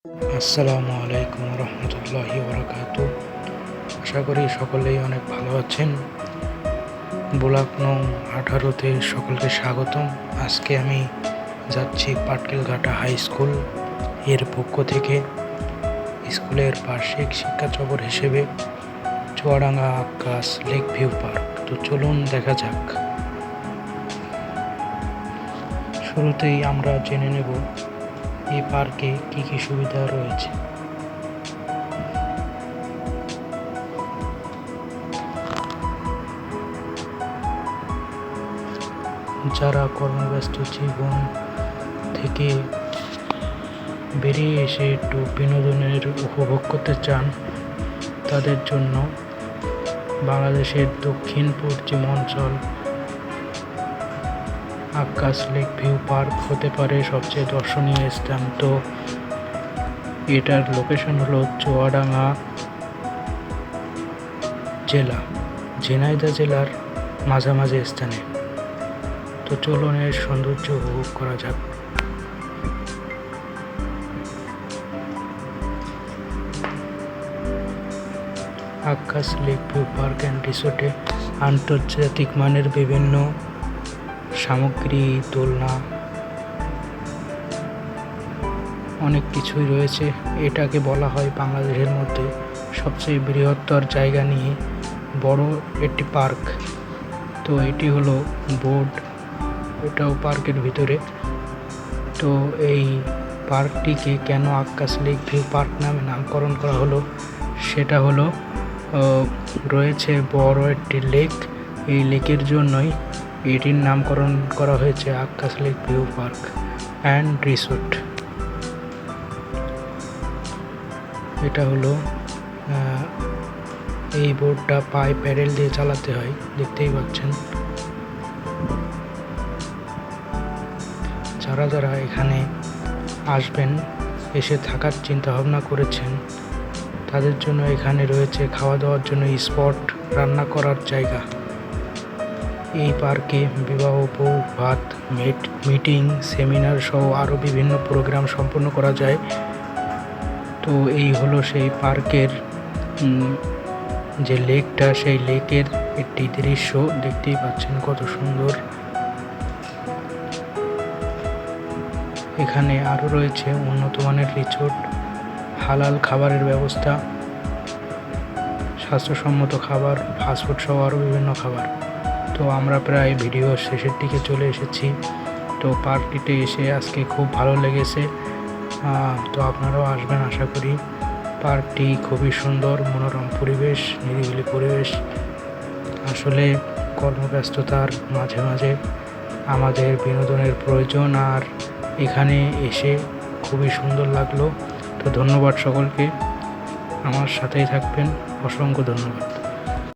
আসসালামু আলাইকুম রহমতুল্লাহি বারাকাতু। আশা করি সকলেই অনেক ভালো আছেন। ব্লক নং 18-তে সকলকে স্বাগতম। আজকে আমি যাচ্ছি পাটকেলঘাটা হাই স্কুল এর পক্ষ থেকে স্কুলের বার্ষিক শিক্ষা সফর হিসেবে Chuadanga Akkas lake view park. তো চলুন দেখা যাক। শুরুতেই আমরা জেনে নেব এই পার্কে কি কি সুবিধা রয়েছে। যারা কর্মব্যস্ত জীবন থেকে বেরিয়ে এসে একটু বিনোদনের উপভোগ করতে চান, তাদের জন্য বাংলাদেশের দক্ষিণ পশ্চিম অঞ্চল আক্কাস লেক ভিউ পার্ক হতে পারে সবচেয়ে দর্শনীয় স্থান। তো এটার লোকেশন হলো চুয়াডাঙ্গা জেলা, ঝিনাইদহ জেলার মাঝামাঝি স্থানে। তো চলুন এর সৌন্দর্য উপভোগ করা যাক। Akkas lake view park and রিসোর্টে আন্তর্জাতিক মানের বিভিন্ন সামগ্রী, দোলনা, অনেক কিছুই রয়েছে। এটাকে বলা হয় বাংলাদেশের মধ্যে সবচেয়ে বৃহত্তর জায়গা নিয়ে বড় একটি পার্ক। তো এটি হলো বোর্ড, ওটাও পার্কের ভিতরে। তো এই পার্কটিকে কেন আক্কাস লেক ভিউ পার্ক নামে নামকরণ করা হলো, সেটা হলো রয়েছে বড় একটি লেক। এই লেকের জন্যই এটির নামকরণ করা হয়েছে Akkas lake view park and resort. এটা হলো এই বোর্ডটা পায়ে প্যাডেল দিয়ে চালাতে হয়, দেখতেই পাচ্ছেন। যারা যারা এখানে আসবেন, এসে থাকার চিন্তা ভাবনা করেছেন, তাদের জন্য এখানে রয়েছে খাওয়া দাওয়ার জন্য স্পট, রান্না করার জায়গা। এই পার্কে বিবাহ, বউ ভাত, মিটিং, সেমিনার সহ আরও বিভিন্ন প্রোগ্রাম সম্পন্ন করা যায়। তো এই হলো সেই পার্কের যে লেকটা, সেই লেকের একটি দৃশ্য, দেখতেই পাচ্ছেন কত সুন্দর। এখানে আরও রয়েছে উন্নত মানের রিসোর্ট, হালাল খাবারের ব্যবস্থা, স্বাস্থ্যসম্মত খাবার, ফাস্টফুড সহ আরও বিভিন্ন খাবার। তো আমরা প্রায় ভিডিওর শেষের দিকে চলে এসেছি। তো পার্কটিতে এসে আজকে খুব ভালো লেগেছে। তো আপনারাও আসবেন আশা করি। পার্কটি খুবই সুন্দর, মনোরম পরিবেশ, নিরিবিলি পরিবেশ। আসলে কর্মব্যস্ততার মাঝে মাঝে আমাদের বিনোদনের প্রয়োজন, আর এখানে এসে খুবই সুন্দর লাগলো। তো ধন্যবাদ সকলকে, আমার সাথেই থাকবেন। অসংখ্য ধন্যবাদ।